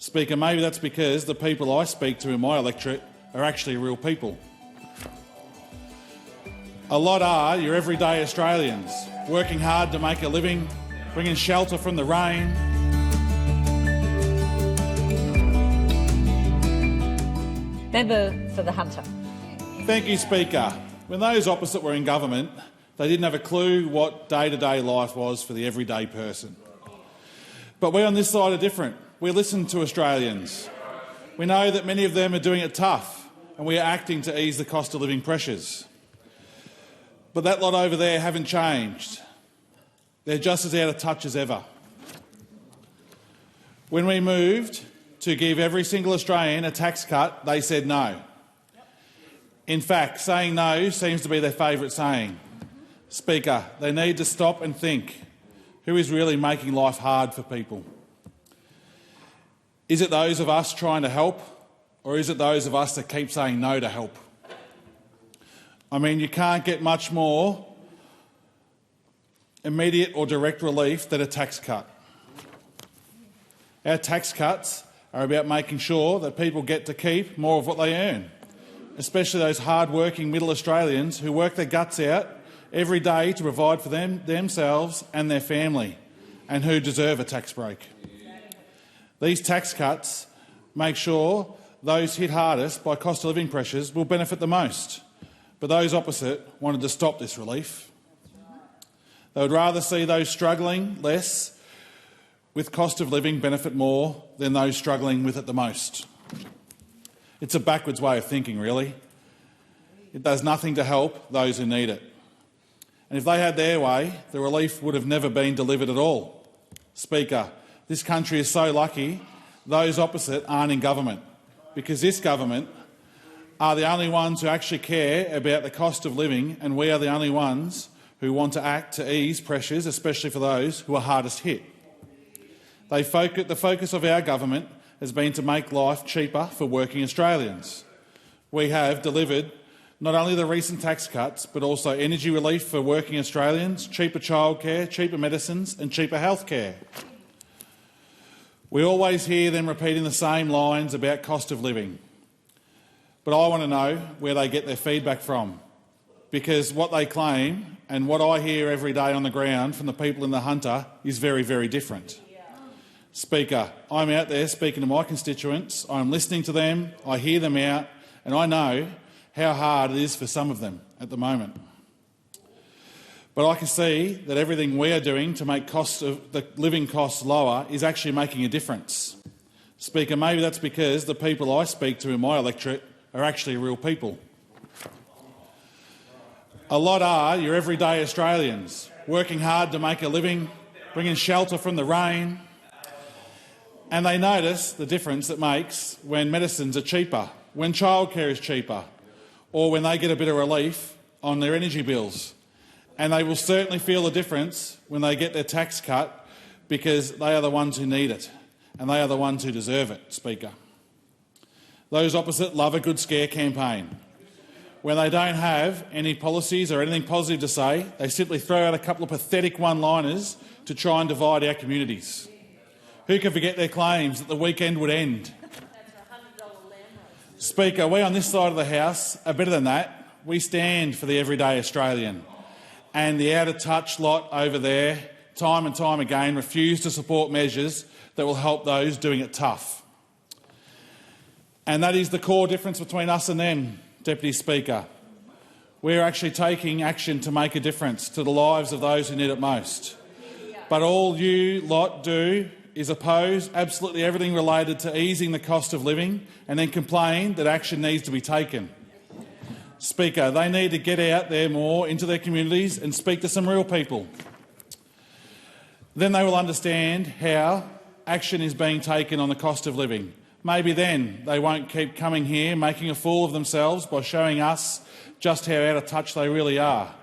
Speaker, maybe that's because the people I speak to in my electorate are actually real people. A lot are your everyday Australians, working hard to make a living, bringing shelter from the rain. Member for the Hunter. Thank you, Speaker. When those opposite were in government, they didn't have a clue what day-to-day life was for the everyday person. But we on this side are different. We listen to Australians. We know that many of them are doing it tough, and we are acting to ease the cost of living pressures. But that lot over there haven't changed. They're just as out of touch as ever. When we moved to give every single Australian a tax cut, they said no. In fact, saying no seems to be their favourite saying. Speaker, they need to stop and think. Who is really making life hard for people? Is it those of us trying to help, or is it those of us that keep saying no to help? I mean, you can't get much more immediate or direct relief than a tax cut. Our tax cuts are about making sure that people get to keep more of what they earn, especially those hard-working middle Australians who work their guts out every day to provide for themselves and their family, and who deserve a tax break. These tax cuts make sure those hit hardest by cost of living pressures will benefit the most, but those opposite wanted to stop this relief. They would rather see those struggling less with cost of living benefit more than those struggling with it the most. It's a backwards way of thinking, really. It does nothing to help those who need it. And if they had their way, the relief would have never been delivered at all. Speaker, this country is so lucky those opposite aren't in government, because this government are the only ones who actually care about the cost of living, and we are the only ones who want to act to ease pressures, especially for those who are hardest hit. The focus of our government has been to make life cheaper for working Australians. We have delivered not only the recent tax cuts, but also energy relief for working Australians, cheaper childcare, cheaper medicines and cheaper health care. We always hear them repeating the same lines about cost of living. But I want to know where they get their feedback from, because what they claim and what I hear every day on the ground from the people in the Hunter is very, very different. Speaker, I'm out there speaking to my constituents, I'm listening to them, I hear them out, and I know how hard it is for some of them at the moment. But I can see that everything we are doing to make the living costs lower is actually making a difference. Speaker, maybe that's because the people I speak to in my electorate are actually real people. A lot are your everyday Australians, working hard to make a living, bringing shelter from the rain, and they notice the difference it makes when medicines are cheaper, when childcare is cheaper, or when they get a bit of relief on their energy bills. And they will certainly feel the difference when they get their tax cut, because they are the ones who need it, and they are the ones who deserve it, Speaker. Those opposite love a good scare campaign. When they don't have any policies or anything positive to say, they simply throw out a couple of pathetic one-liners to try and divide our communities. Who can forget their claims that the weekend would end? Speaker, we on this side of the House are better than that. We stand for the everyday Australian. And the out-of-touch lot over there, time and time again, refuse to support measures that will help those doing it tough. And that is the core difference between us and them, Deputy Speaker. We're actually taking action to make a difference to the lives of those who need it most. But all you lot do is oppose absolutely everything related to easing the cost of living and then complain that action needs to be taken. Speaker, they need to get out there more into their communities and speak to some real people. Then they will understand how action is being taken on the cost of living. Maybe then they won't keep coming here making a fool of themselves by showing us just how out of touch they really are.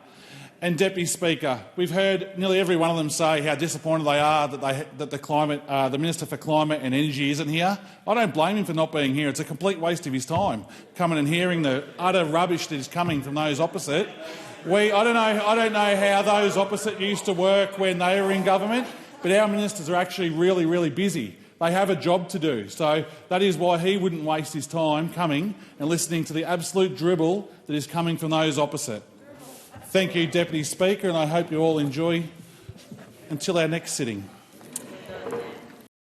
And Deputy Speaker, we've heard nearly every one of them say how disappointed they are that the Minister for Climate and Energy isn't here. I don't blame him for not being here. It's a complete waste of his time coming and hearing the utter rubbish that is coming from those opposite. I don't know how those opposite used to work when they were in government, but our ministers are actually really, really busy. They have a job to do, so that is why he wouldn't waste his time coming and listening to the absolute dribble that is coming from those opposite. Thank you, Deputy Speaker, and I hope you all enjoy until our next sitting.